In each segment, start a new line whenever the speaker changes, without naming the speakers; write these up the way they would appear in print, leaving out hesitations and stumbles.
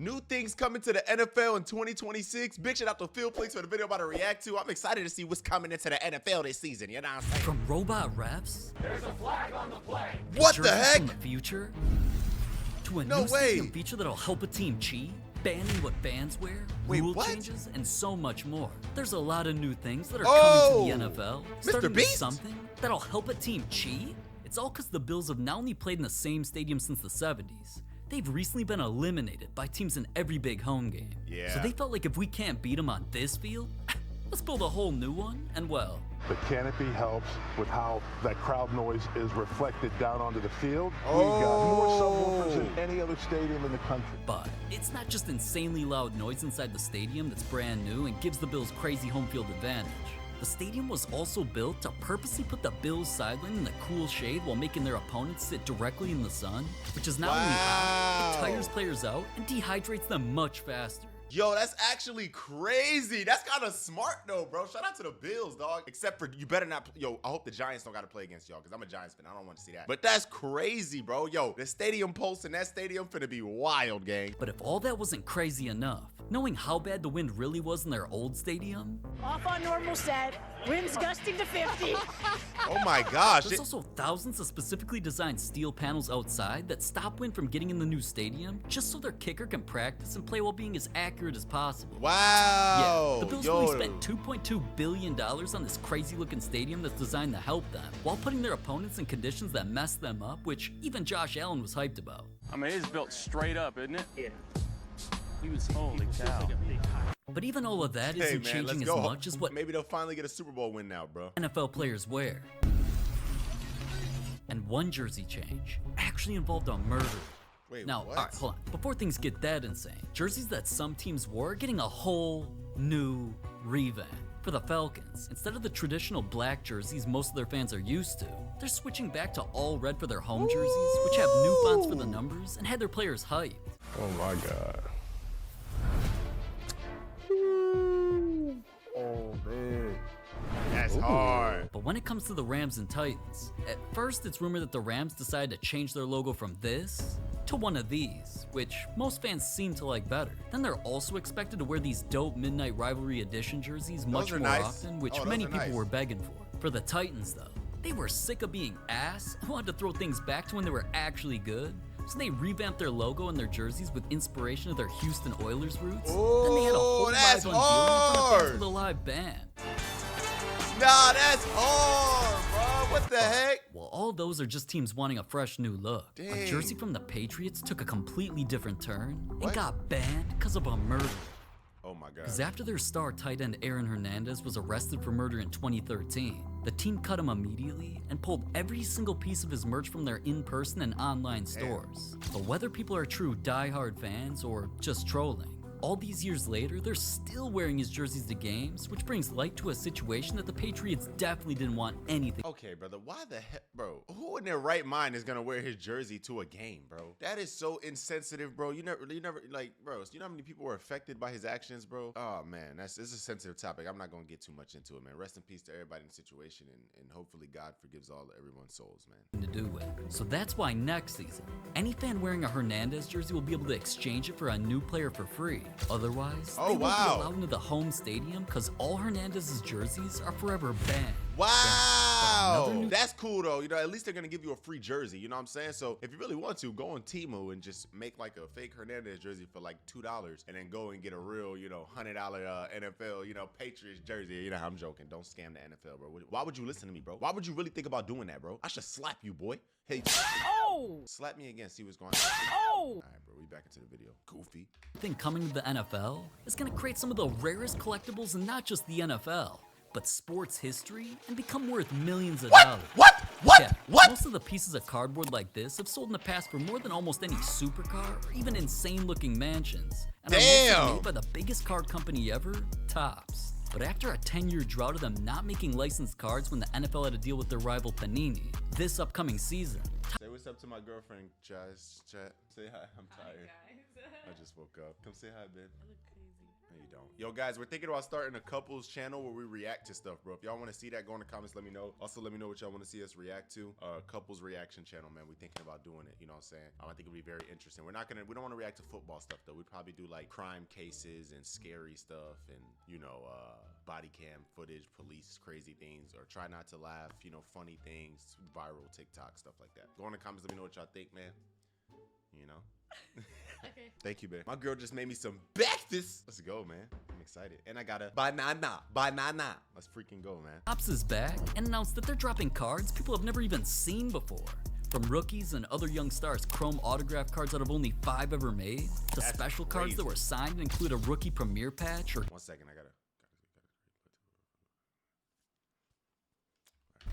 New things coming to the NFL in 2026. Big shout out to Phil Plinks for the video I'm about to react to. I'm excited to see what's coming into the NFL this season. You know what I'm saying?
From robot refs.
There's a flag on the play.
What the heck?
From the future to a
No
new
way.
stadium feature that'll help a team cheat, banning what fans wear,
Wait,
rule
what?
changes, and so much more. There's a lot of new things that are
Oh,
coming to the NFL.
Mr.
Starting with
Beast?
something that'll help a team cheat. It's all because the Bills have not only played in the same stadium since the 70s, they've recently been eliminated by teams in every big home game.
Yeah.
So they felt like if we can't beat them on this field, let's build a whole new one, and well,
The canopy helps with how that crowd noise is reflected down onto the field.
Oh.
We've got more subwoofers than any other stadium in the country.
but it's not just insanely loud noise inside the stadium that's brand new and gives the Bills crazy home field advantage. The stadium was also built to purposely put the Bills sideline in the cool shade while making their opponents sit directly in the sun, which is not only hot, it
Wow.
tires players out and dehydrates them much faster.
Yo, that's actually crazy. That's kind of smart though, bro. Shout out to the Bills, dog. Except for you better not. Yo, I hope the Giants don't got to play against y'all because I'm a Giants fan. I don't want to see that. But that's crazy, bro. Yo, the stadium pulse in that stadium finna be wild, gang.
But if all that wasn't crazy enough, knowing how bad the wind really was in their old stadium,
Off on normal set. Winds gusting to 50.
Oh my gosh.
there's also thousands of specifically designed steel panels outside that stop wind from getting in the new stadium just so their kicker can practice and play while being as accurate as possible.
Wow.
Yeah, the Bills
Yo.
really spent $2.2 billion on this crazy looking stadium that's designed to help them, while putting their opponents in conditions that mess them up, which even Josh Allen was hyped about.
I mean, it's built straight up, isn't it? Yeah. Holy cow.
But even all of that
Hey,
isn't
man,
changing
let's
as
go.
much as what
Maybe they'll finally get a Super Bowl win now, bro.
NFL players wear. And one jersey change actually involved a murder.
Wait,
Now,
what?
alright, hold on. Before things get that insane, jerseys that some teams wore are getting a whole new revamp. For the Falcons, instead of the traditional black jerseys most of their fans are used to, they're switching back to all red for their home jerseys, which have new fonts for the numbers and had their players hyped.
Oh my God. Oh man.
That's hard.
But when it comes to the Rams and Titans, at first it's rumored that the Rams decided to change their logo from this to one of these, which most fans seem to like better. Then they're also expected to wear these dope Midnight Rivalry Edition jerseys much
are
more
nice.
often, which
Oh, those
many
are
people
nice.
were begging for. For the Titans though, they were sick of being ass and wanted to throw things back to when they were actually good. So they revamped their logo and their jerseys with inspiration of their Houston Oilers roots. Then they had a whole
that's
live unveiling in front of fans
hard.
with a live band.
Nah, that's hard, bro. What the heck?
Well, all those are just teams wanting a fresh new look. A
Dang.
jersey from the Patriots took a completely different turn and
What?
got banned because of a murder.
Oh my God.
Because after their star tight end Aaron Hernandez was arrested for murder in 2013, the team cut him immediately and pulled every single piece of his merch from their in-person and online stores. But whether people are true die-hard fans or just trolling, all these years later, they're still wearing his jerseys to games, which brings light to a situation that the Patriots definitely didn't want anything.
Okay, brother, why the heck, bro? Who in their right mind is gonna wear his jersey to a game, bro? That is so insensitive, bro. You never, like, bro. You know how many people were affected by his actions, bro? Oh man, this is a sensitive topic. I'm not gonna get too much into it, man. Rest in peace to everybody in the situation, and hopefully God forgives everyone's souls, man.
To do with. So that's why next season, any fan wearing a Hernandez jersey will be able to exchange it for a new player for free. Otherwise,
Oh,
they won't
wow.
be allowed into the home stadium because all Hernandez's jerseys are forever banned.
Wow,
Another new-
that's cool though. You know, at least they're gonna give you a free jersey. You know what I'm saying? So if you really want to, go on Temu and just make like a fake Hernandez jersey for like $2, and then go and get a real, $100 NFL, Patriots jersey. You know, I'm joking. Don't scam the NFL, bro. Why would you listen to me, bro? Why would you really think about doing that, bro? I should slap you, boy. Hey,
Oh!
slap me again. See what's going on.
Oh!
All right, bro. We back into the video. Goofy.
Thing coming to the NFL is going to create some of the rarest collectibles in not just the NFL, but sports history and become worth millions of dollars.
What?
Yeah,
What?
most of the pieces of cardboard like this have sold in the past for more than almost any supercar or even insane-looking mansions. And are mostly
Damn.
made by the biggest card company ever, Topps. But after a 10-year drought of them not making licensed cards when the NFL had to deal with their rival Panini, this upcoming season,
Say what's up to my girlfriend, Jazz. Chat. Say hi. I'm tired. I just woke up. Come say hi, Ben. I look crazy. No, you don't. Yo, guys, we're thinking about starting a couples channel where we react to stuff, bro. If y'all want to see that, go in the comments, let me know. Also, let me know what y'all want to see us react to. Couples reaction channel, man. We're thinking about doing it. You know what I'm saying? I think it'll be very interesting. We don't want to react to football stuff, though. We'd probably do like crime cases and scary stuff and, you know, body cam footage, police, crazy things, or try not to laugh, you know, funny things, viral TikTok, stuff like that. Go in the comments, let me know what y'all think, man. You know? Okay. Thank you, man. My girl just made me some breakfast. Let's go, man. I'm excited. And I got a banana. Let's freaking go, man.
Topps is back and announced that they're dropping cards people have never even seen before. From rookies and other young stars, chrome autograph cards out of only 5 ever made, to
That's
special
crazy.
cards that were signed and include a rookie premiere patch or
1 second, I gotta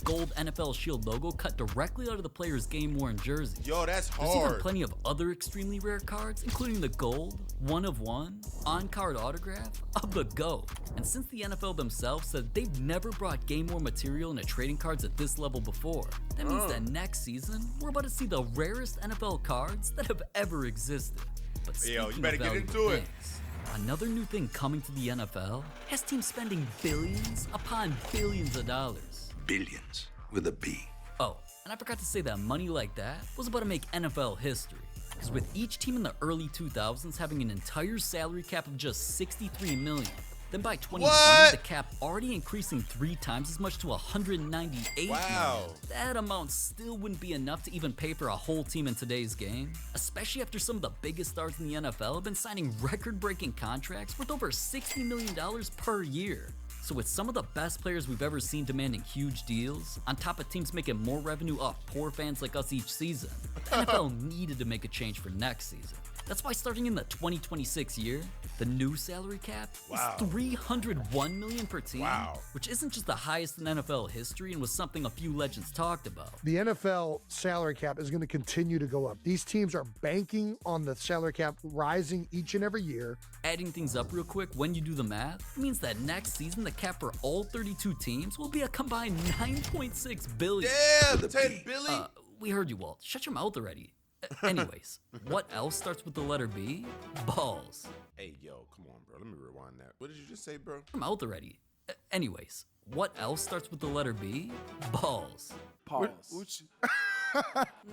gold NFL Shield logo cut directly out of the player's game-worn jersey.
Yo, that's
There's even
hard.
plenty of other extremely rare cards, including the gold, 1 of 1, on-card autograph of the GOAT. And since the NFL themselves said they've never brought game-worn material into trading cards at this level before, that means that next season, we're about to see the rarest NFL cards that have ever existed. But speaking
Yo, you better
of
get
valuable
into it.
things, another new thing coming to the NFL has teams spending billions upon billions of dollars.
Billions with a B.
Oh, and I forgot to say that money like that was about to make NFL history. Because with each team in the early 2000s having an entire salary cap of just $63 million, then by 2020
What?
the cap already increasing 3 times as much to $198
Wow.
million. That amount still wouldn't be enough to even pay for a whole team in today's game, especially after some of the biggest stars in the NFL have been signing record-breaking contracts worth over $60 million per year. So with some of the best players we've ever seen demanding huge deals, on top of teams making more revenue off poor fans like us each season, the NFL needed to make a change for next season. That's why starting in the 2026 year, the new salary cap is $301 million per team,
Wow.
which isn't just the highest in NFL history and was something a few legends talked about.
The NFL salary cap is going to continue to go up. These teams are banking on the salary cap rising each and every year.
Adding things up real quick, when you do the math, it means that next season the cap for all 32 teams will be a combined $9.6 billion.
Damn, 10 billion.
We heard you, Walt. Shut your mouth already. Anyways, what else starts with the letter B? Balls.
Hey, yo, come on, bro. Let me rewind that. What did you just say, bro?
Your mouth already. Anyways, what else starts with the letter B? Balls.
Pause.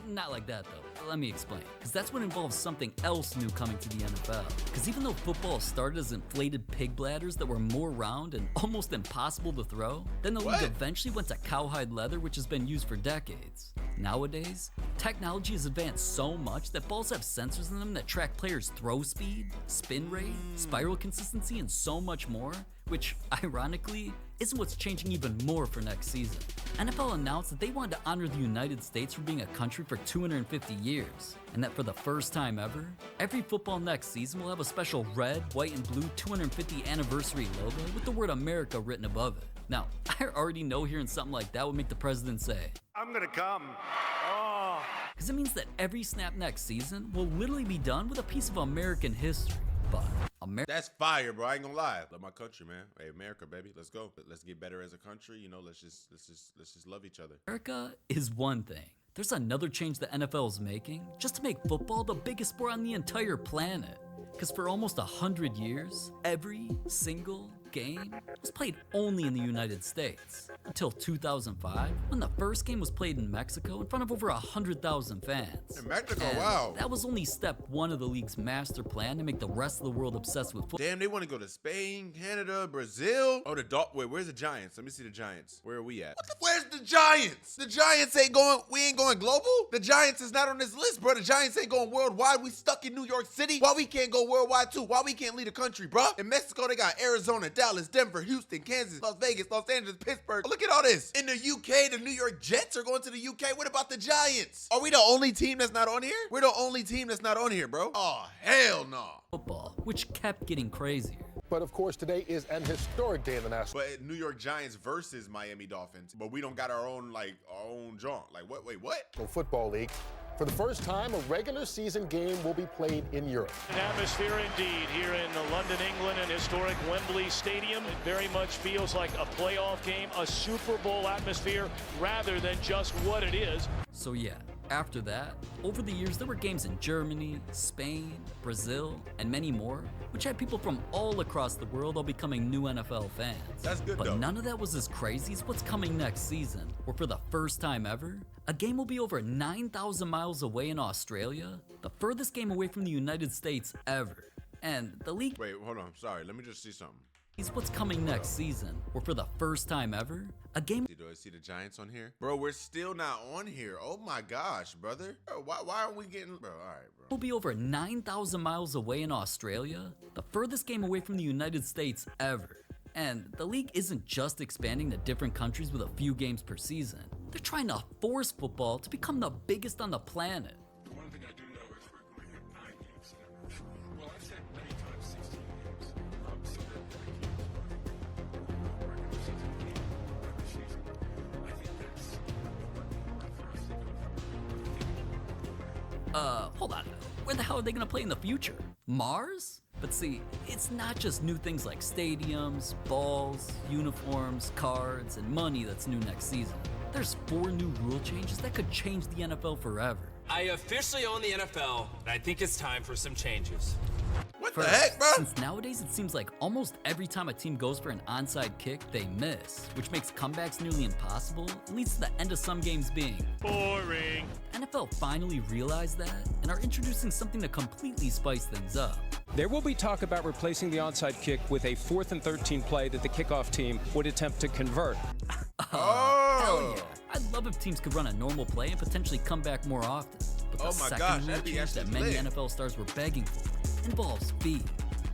Not like that though. Let me explain. Because that's what involves something else new coming to the NFL. Because even though football started as inflated pig bladders that were more round and almost impossible to throw, then the league eventually went to cowhide leather, which has been used for decades. Nowadays, technology has advanced so much that balls have sensors in them that track players' throw speed, spin rate, spiral consistency, and so much more, which, ironically, isn't what's changing even more for next season. NFL announced that they wanted to honor the United States for being a country for 250 years, and that for the first time ever, every football next season will have a special red, white, and blue 250 anniversary logo with the word America written above it. Now, I already know hearing something like that would make the president say,
I'm gonna come.
because it means that every snap next season will literally be done with a piece of American history. But
That's fire, bro. I ain't gonna lie. Love my country, man. Hey, America, baby. Let's go. Let's get better as a country. You know, let's just love each other.
America is one thing. There's another change the NFL is making just to make football the biggest sport on the entire planet. Because for almost 100 years, every single game was played only in the United States. Until 2005, when the first game was played in Mexico in front of over 100,000 fans.
In Mexico,
And
wow.
that was only step 1 of the league's master plan to make the rest of the world obsessed with football.
Damn, they want to go to Spain, Canada, Brazil. Oh, wait, where's the Giants? Let me see the Giants. Where are we at? Where's the Giants? The Giants ain't going, we ain't going global? The Giants is not on this list, bro. The Giants ain't going worldwide. We stuck in New York City. Why we can't go worldwide too? Why we can't lead the country, bro? In Mexico, they got Arizona, Dallas, Denver, Houston, Kansas, Las Vegas, Los Angeles, Pittsburgh. Oh, look at all this. In the UK, the New York Jets are going to the UK. What about the Giants? Are we the only team that's not on here? We're the only team that's not on here, bro. Oh, hell no.
Football, which kept getting crazier.
But of course, today is an historic day in the National.
But New York Giants versus Miami Dolphins. But we don't got our own jaunt. Like, what? Wait, what?
Football League. For the first time, a regular season game will be played in Europe.
An atmosphere indeed here in London, England, and historic Wembley Stadium. It very much feels like a playoff game, a Super Bowl atmosphere, rather than just what it is.
So yeah, After that, over the years there were games in Germany, Spain, Brazil, and many more, which had people from all across the world all becoming new NFL fans.
That's good
But
though.
none of that was as crazy as what's coming next season, where for the first time ever, a game will be over 9,000 miles away in Australia, the furthest game away from the United States ever. And the league
Wait, hold on. Sorry, let me just see something.
is what's coming next season, where for the first time ever, a game
Do I see the Giants on here? Bro, we're still not on here. Oh my gosh, brother. Bro, why aren't we getting... Bro, all right, bro.
will be over 9,000 miles away in Australia, the furthest game away from the United States ever. And the league isn't just expanding to different countries with a few games per season. They're trying to force football to become the biggest on the planet.
The one thing I do know is we're going to hit 9 games in a row. Well, I've said many times 16 games. So that regular season game, regular season. I think that's for us to go.
Hold on. Where the hell are they gonna play in the future? Mars? But see, it's not just new things like stadiums, balls, uniforms, cards, and money that's new next season. There's 4 new rule changes that could change the NFL forever.
I officially own the NFL, and I think it's time for some changes.
What
First,
the heck, bro?
since nowadays it seems like almost every time a team goes for an onside kick, they miss, which makes comebacks nearly impossible and leads to the end of some games being
Boring.
NFL finally realized that and are introducing something to completely spice things up.
There will be talk about replacing the onside kick with a 4th and 13 play that the kickoff team would attempt to convert.
Hell yeah. I'd love if teams could run a normal play and potentially come back more often. But the
Oh my
second
gosh,
rule
that'd be
change that
actually
many
lit.
NFL stars were begging for involves feet.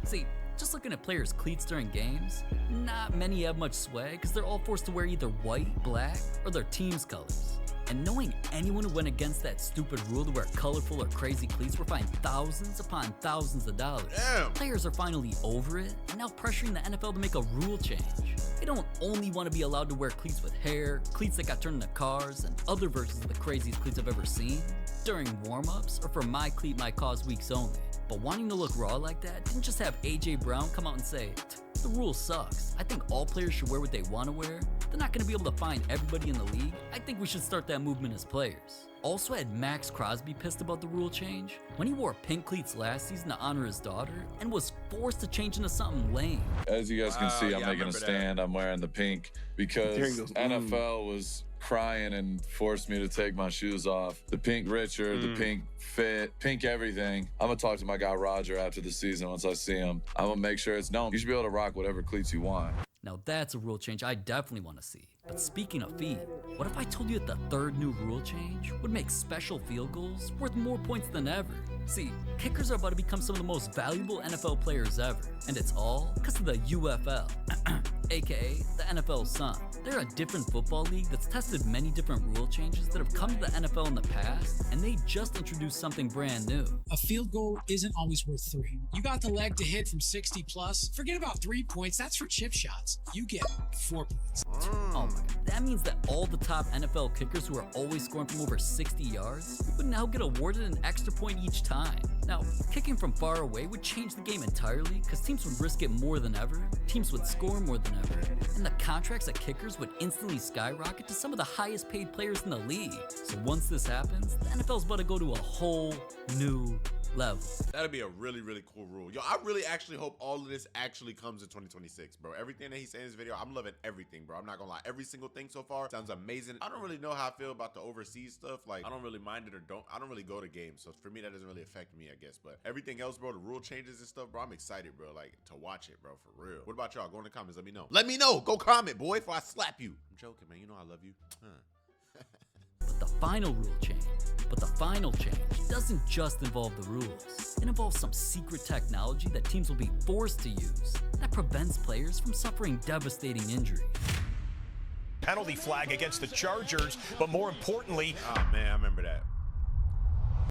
See, just looking at players' cleats during games, not many have much swag because they're all forced to wear either white, black, or their team's colors. And knowing anyone who went against that stupid rule to wear colorful or crazy cleats were fined thousands upon thousands of dollars.
Damn.
Players are finally over it and now pressuring the NFL to make a rule change. They don't only want to be allowed to wear cleats with hair, cleats that got turned into cars, and other versions of the craziest cleats I've ever seen during warm-ups or for my cleat my cause weeks only. But wanting to look raw like that didn't just have AJ Brown come out and say, the rule sucks. I think all players should wear what they want to wear. They're not going to be able to find everybody in the league. I think we should start that movement as players. Also had Max Crosby pissed about the rule change when he wore pink cleats last season to honor his daughter and was forced to change into something lame.
As you guys can see, I'm
yeah, I
making a
remember
stand. I'm wearing the pink because NFL was crying and forced me to take my shoes off. The pink Richard, the pink fit, pink everything. I'm gonna talk to my guy Roger after the season once I see him. I'm gonna make sure it's known. You should be able to rock whatever cleats you want.
Now that's a rule change I definitely want to see. But speaking of feet, what if I told you that the third new rule change would make special field goals worth more points than ever? See, kickers are about to become some of the most valuable NFL players ever, and it's all because of the UFL, aka the NFL's son. They're a different football league that's tested many different rule changes that have come to the NFL in the past, and they just introduced something brand new.
A field goal isn't always worth 3. You got the leg to hit from 60 plus. Forget about 3 points. That's for chip shots. You get 4 points.
Oh my god. That means that all the top NFL kickers who are always scoring from over 60 yards would now get awarded an extra point each time. Now, kicking from far away would change the game entirely because teams would risk it more than ever, teams would score more than ever, and the contracts of kickers would instantly skyrocket to some of the highest paid players in the league. So once this happens, the NFL's about to go to a whole new level.
That'd be a really, really cool rule. Yo, I really actually hope all of this actually comes in 2026, bro. Everything that he's saying in this video, I'm loving everything, bro. I'm not gonna lie. Every single thing so far sounds amazing. I don't really know how I feel about the overseas stuff. Like, I don't really mind it or don't. I don't really go to games. So for me, that doesn't really affect me, I guess. But everything else, bro, the rule changes and stuff, bro, I'm excited, bro. Like, to watch it, bro, for real. What about y'all? Go in the comments. Let me know. Let me know. Go comment, boy, before I slap you. I'm joking, man. You know I love you.
But the final change doesn't just involve the rules. It involves some secret technology that teams will be forced to use that prevents players from suffering devastating injuries.
Penalty flag against the Chargers, but more importantly,
Oh, man, I remember that.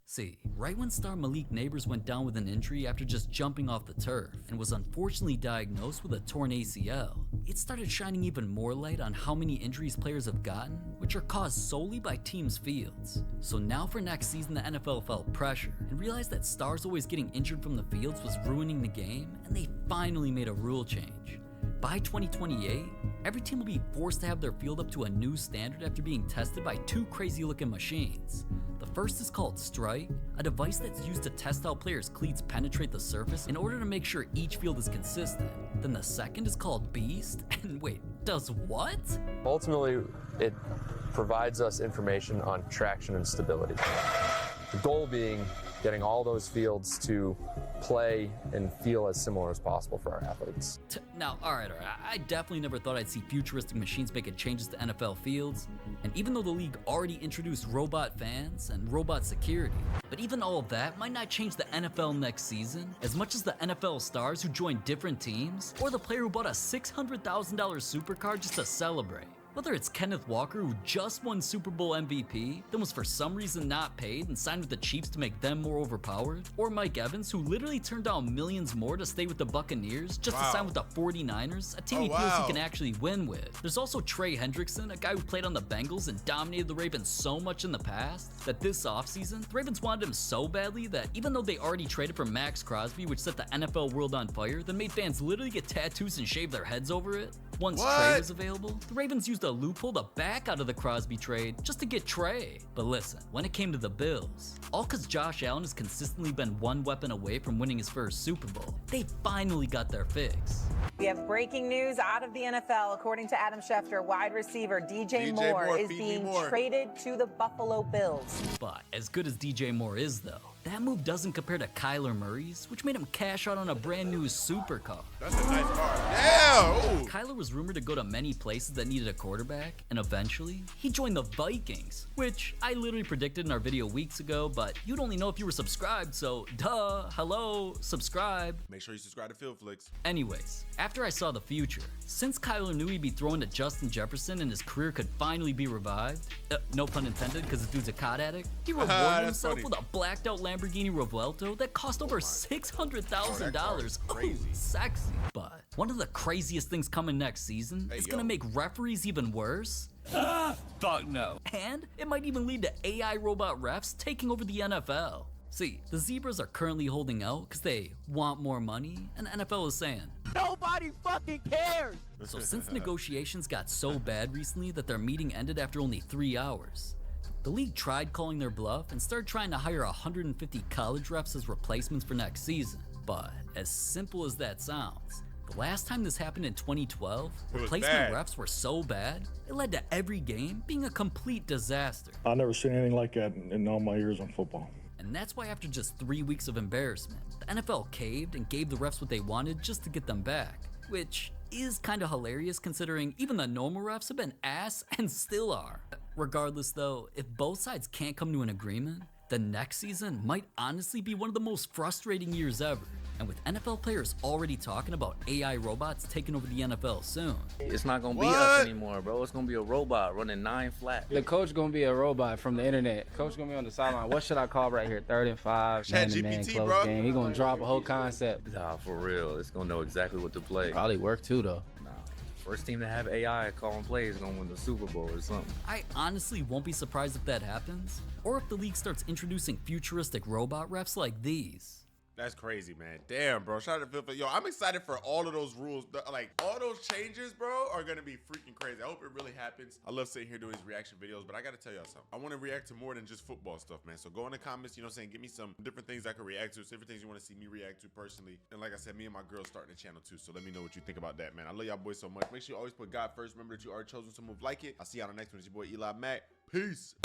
See, right when star Malik Neighbors went down with an injury after just jumping off the turf and was unfortunately diagnosed with a torn ACL, it started shining even more light on how many injuries players have gotten, which are caused solely by teams' fields. So now for next season, the NFL felt pressure and realized that stars always getting injured from the fields was ruining the game, and they finally made a rule change. By 2028, every team will be forced to have their field up to a new standard after being tested by 2 crazy-looking machines. The first is called Strike, a device that's used to test how players' cleats penetrate the surface in order to make sure each field is consistent. Then the second is called Beast, and wait, does what?
Ultimately, it provides us information on traction and stability. The goal being getting all those fields to play and feel as similar as possible for our athletes.
Now, all right, I definitely never thought I'd see futuristic machines making changes to NFL fields, and even though the league already introduced robot fans and robot security, but even all of that might not change the NFL next season as much as the NFL stars who joined different teams, or the player who bought a $600,000 supercar just to celebrate. Whether it's Kenneth Walker, who just won Super Bowl MVP, then was for some reason not paid and signed with the Chiefs to make them more overpowered, or Mike Evans, who literally turned down millions more to stay with the Buccaneers just to sign with the 49ers, a team he feels he can actually win with. There's also Trey Hendrickson, a guy who played on the Bengals and dominated the Ravens so much in the past that this offseason, the Ravens wanted him so badly that even though they already traded for Max Crosby, which set the NFL world on fire, then made fans literally get tattoos and shave their heads over it. Once Trey was available, the Ravens used a loophole to back out of the Crosby trade just to get Trey. But listen, when it came to the Bills, all cause Josh Allen has consistently been one weapon away from winning his first Super Bowl, they finally got their fix.
We have breaking news out of the NFL. According to Adam Schefter, wide receiver DJ Moore is being traded to the Buffalo Bills.
But as good as DJ Moore is though, that move doesn't compare to Kyler Murray's, which made him cash out on a brand new supercar.
That's a nice car. Damn!
Kyler was rumored to go to many places that needed a quarterback, and eventually, he joined the Vikings, which I literally predicted in our video weeks ago, but you'd only know if you were subscribed, so duh, hello, subscribe.
Make sure you subscribe to Field Flicks.
Anyways, after I saw the future, since Kyler knew he'd be throwing to Justin Jefferson and his career could finally be revived, no pun intended because the dude's a COD addict, he rewarded himself with a blacked out Lamborghini Revuelto that cost over $600,000. Crazy. Sexy. But one of the craziest things coming next season is gonna make referees even worse.
Fuck no.
And it might even lead to AI robot refs taking over the NFL. See, the Zebras are currently holding out because they want more money, and the NFL is saying,
nobody fucking cares.
So since negotiations got so bad recently that their meeting ended after only 3 hours, the league tried calling their bluff and started trying to hire 150 college refs as replacements for next season. But as simple as that sounds, the last time this happened in 2012, replacement refs were so bad, it led to every game being a complete disaster.
I've never seen anything like that in all my years on football.
And that's why after just 3 weeks of embarrassment, the NFL caved and gave the refs what they wanted just to get them back. Which is kind of hilarious considering even the normal refs have been ass and still are. Regardless though, if both sides can't come to an agreement, the next season might honestly be one of the most frustrating years ever. And with NFL players already talking about AI robots taking over the NFL soon.
It's not gonna be us anymore, bro. It's gonna be a robot running 9 flat.
The coach gonna be a robot from the internet. Coach gonna be on the sideline. What should I call right here? 3rd and 5, man-to-man, close game. He gonna drop a whole concept.
Nah, for real. It's gonna know exactly what to play.
Probably work too, though.
First team to have AI calling plays is gonna win the Super Bowl or something.
I honestly won't be surprised if that happens, or if the league starts introducing futuristic robot refs like these.
That's crazy, man. Damn, bro. Shout out to Phil. Yo, I'm excited for all of those rules. Like, all those changes, bro, are going to be freaking crazy. I hope it really happens. I love sitting here doing these reaction videos, but I got to tell y'all something. I want to react to more than just football stuff, man. So go in the comments, you know what I'm saying? Give me some different things I can react to. Different things you want to see me react to personally. And like I said, me and my girl starting the channel too. So let me know what you think about that, man. I love y'all boys so much. Make sure you always put God first. Remember that you are chosen to move like it. I'll see y'all on the next one. It's your boy Eli Mack. Peace.